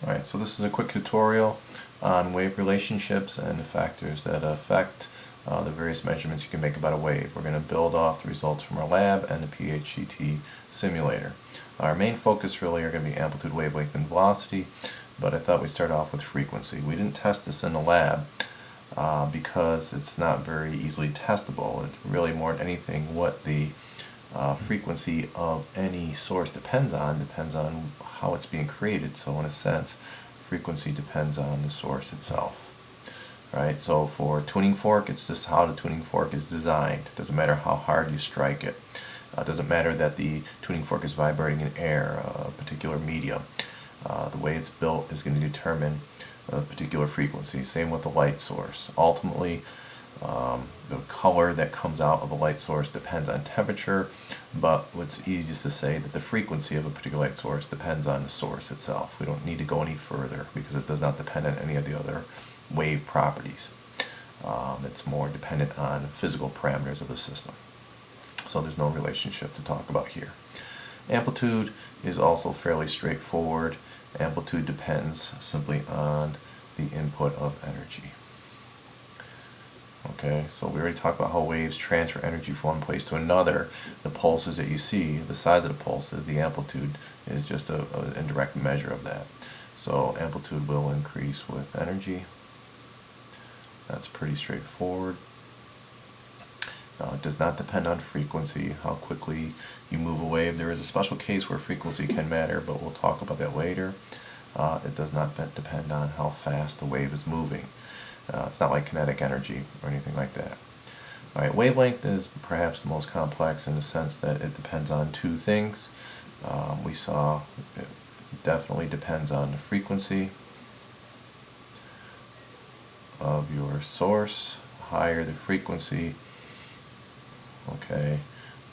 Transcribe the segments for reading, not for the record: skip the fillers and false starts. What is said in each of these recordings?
Alright, so this is a quick tutorial on wave relationships and the factors that affect the various measurements you can make about a wave. We're going to build off the results from our lab and the PHCT simulator. Our main focus really are going to be amplitude, wavelength, and velocity, but I thought we'd start off with frequency. We didn't test this in the lab because it's not very easily testable. It's really more than anything what the frequency of any source depends on how it's being created. So in a sense, frequency depends on the source itself. Right? So for tuning fork, it's just how the tuning fork is designed. It doesn't matter how hard you strike it. It doesn't matter that the tuning fork is vibrating in air, a particular medium. The way it's built is going to determine a particular frequency. Same with the light source. Ultimately, the color that comes out of a light source depends on temperature, but what's easiest to say that the frequency of a particular light source depends on the source itself. We don't need to go any further because it does not depend on any of the other wave properties. It's more dependent on physical parameters of the system. So there's no relationship to talk about here. Amplitude is also fairly straightforward. Amplitude depends simply on the input of energy. Okay, so we already talked about how waves transfer energy from one place to another. The pulses that you see, the size of the pulses, the amplitude is just an indirect measure of that. So amplitude will increase with energy. That's pretty straightforward. It does not depend on frequency, how quickly you move a wave. There is a special case where frequency can matter, but we'll talk about that later. It does not depend on how fast the wave is moving. It's not like kinetic energy or anything like that. Alright, wavelength is perhaps the most complex in the sense that it depends on two things. We saw it definitely depends on the frequency of your source. Higher the frequency, okay,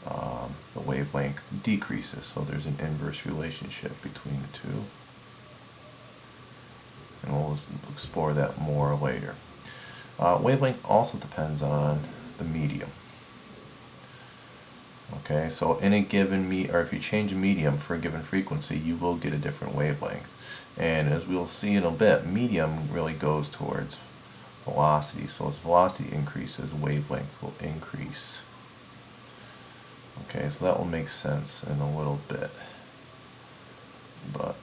the wavelength decreases. So there's an inverse relationship between the two. And we'll explore that more later. Wavelength also depends on the medium. Okay, so in a given or if you change a medium for a given frequency, you will get a different wavelength. And as we'll see in a bit, medium really goes towards velocity. So as velocity increases, wavelength will increase. Okay, so that will make sense in a little bit. But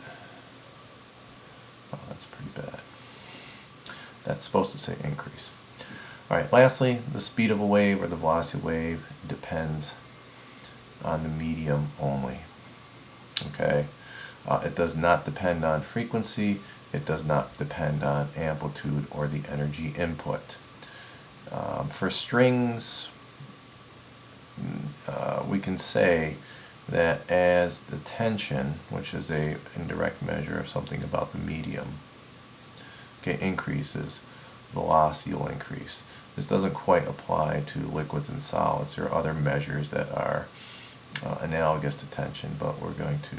that's pretty bad. That's supposed to say increase. Alright, lastly, the speed of a wave or the velocity of a wave depends on the medium only. Okay, it does not depend on frequency, it does not depend on amplitude or the energy input. For strings, we can say that as the tension, which is an indirect measure of something about the medium, okay, increases, velocity will increase. This doesn't quite apply to liquids and solids. There are other measures that are analogous to tension, but we're going to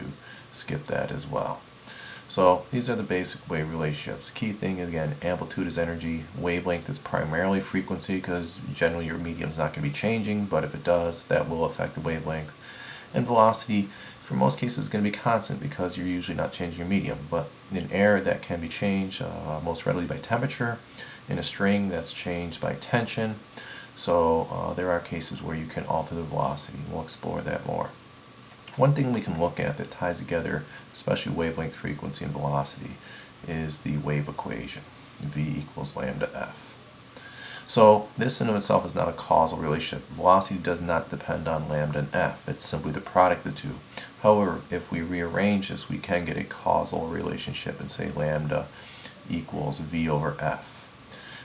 skip that as well. So these are the basic wave relationships. Key thing is, again, amplitude is energy, wavelength is primarily frequency because generally your medium is not going to be changing, but if it does, that will affect the wavelength. And velocity, for most cases, is going to be constant because you're usually not changing your medium. But in air, that can be changed most readily by temperature. In a string, that's changed by tension. So there are cases where you can alter the velocity. We'll explore that more. One thing we can look at that ties together, especially wavelength, frequency, and velocity, is the wave equation, V equals lambda f. So this in of itself is not a causal relationship. Velocity does not depend on lambda and f. It's simply the product of the two. However, if we rearrange this, we can get a causal relationship and say lambda equals v over f.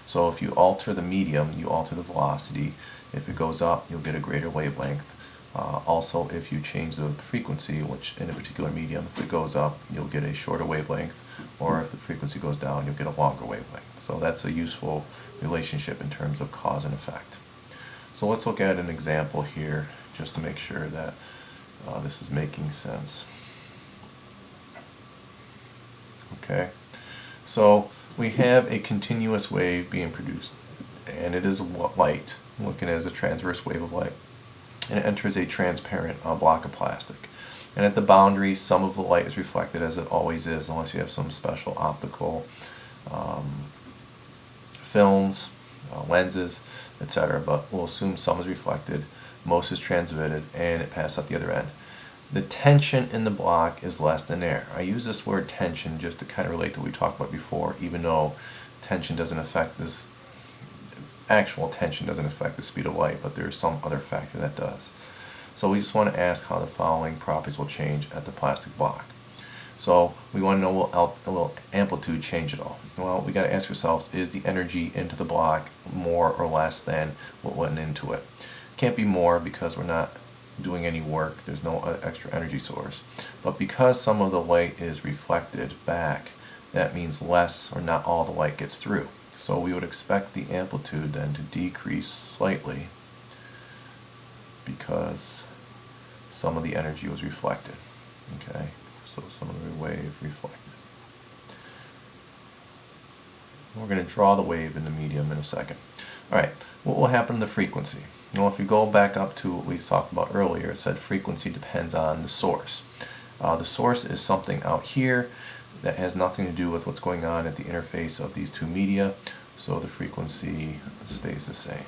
So if you alter the medium, you alter the velocity. If it goes up, you'll get a greater wavelength. Also, if you change the frequency, which in a particular medium, if it goes up, you'll get a shorter wavelength, or if the frequency goes down, you'll get a longer wavelength. So that's a useful relationship in terms of cause and effect. So let's look at an example here, just to make sure that this is making sense. Okay, so we have a continuous wave being produced, and it is light, looking as a transverse wave of light. And it enters a transparent block of plastic. And at the boundary, some of the light is reflected, as it always is, unless you have some special optical films, lenses, etc. But we'll assume some is reflected, most is transmitted, and it passes out the other end. The tension in the block is less than air. I use this word tension just to kind of relate to what we talked about before, even though tension doesn't affect this, actual tension doesn't affect the speed of light, but there's some other factor that does. So we just want to ask how the following properties will change at the plastic block. So we want to know, will amplitude change at all? Well, we got to ask ourselves, is the energy into the block more or less than what went into it? Can't be more because we're not doing any work. There's no extra energy source. But because some of the light is reflected back, that means less or not all the light gets through. So we would expect the amplitude then to decrease slightly because some of the energy was reflected. Okay, so some of the wave reflected. We're going to draw the wave in the medium in a second. Alright, what will happen to the frequency? Well, if you go back up to what we talked about earlier, it said frequency depends on the source. The source is something out here that has nothing to do with what's going on at the interface of these two media, so the frequency stays the same.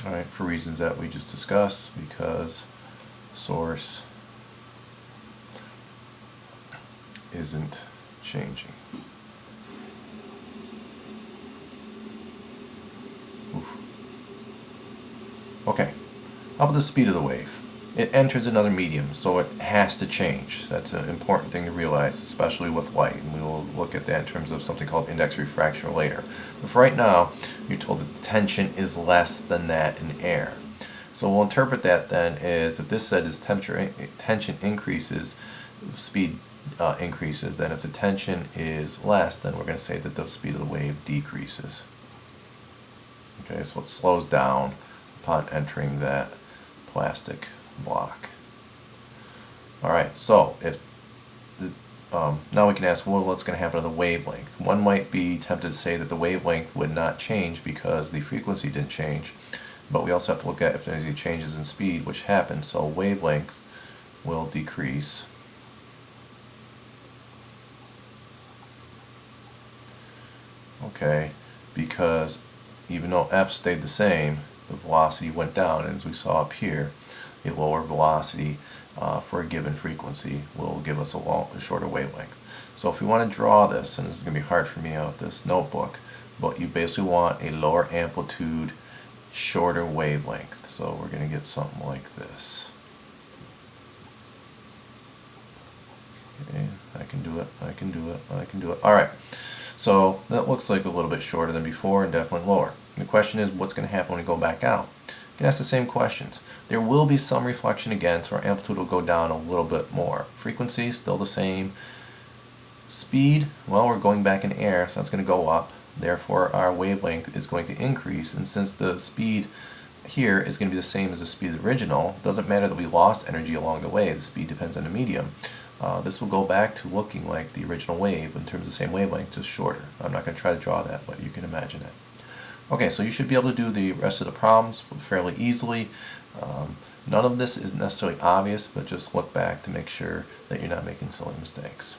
Alright, for reasons that we just discussed, because source isn't changing. Okay, how about the speed of the wave? It enters another medium, so it has to change. That's an important thing to realize, especially with light. And we will look at that in terms of something called index refraction later. But for right now, you're told that the tension is less than that in air. So we'll interpret that then as, if this said is tension increases, speed increases, then if the tension is less, then we're going to say that the speed of the wave decreases. Okay, so it slows down upon entering that plastic block. Alright, so if now we can ask, well, what's going to happen to the wavelength? One might be tempted to say that the wavelength would not change because the frequency didn't change, but we also have to look at if there's any changes in speed, which happen, so wavelength will decrease. Okay, because even though f stayed the same, the velocity went down, and as we saw up here, a lower velocity for a given frequency will give us a shorter wavelength. So if we want to draw this, and this is going to be hard for me out of this notebook, but you basically want a lower amplitude, shorter wavelength. So we're going to get something like this. Okay, I can do it, I can do it, I can do it. Alright, so that looks like a little bit shorter than before and definitely lower. The question is, what's going to happen when we go back out? You can ask the same questions. There will be some reflection again, so our amplitude will go down a little bit more. Frequency, still the same. Speed, well, we're going back in air, so that's going to go up. Therefore, our wavelength is going to increase, and since the speed here is going to be the same as the speed of the original, it doesn't matter that we lost energy along the way, the speed depends on the medium. This will go back to looking like the original wave in terms of the same wavelength, just shorter. I'm not going to try to draw that, but you can imagine it. Okay, so you should be able to do the rest of the problems fairly easily. None of this is necessarily obvious, but just look back to make sure that you're not making silly mistakes.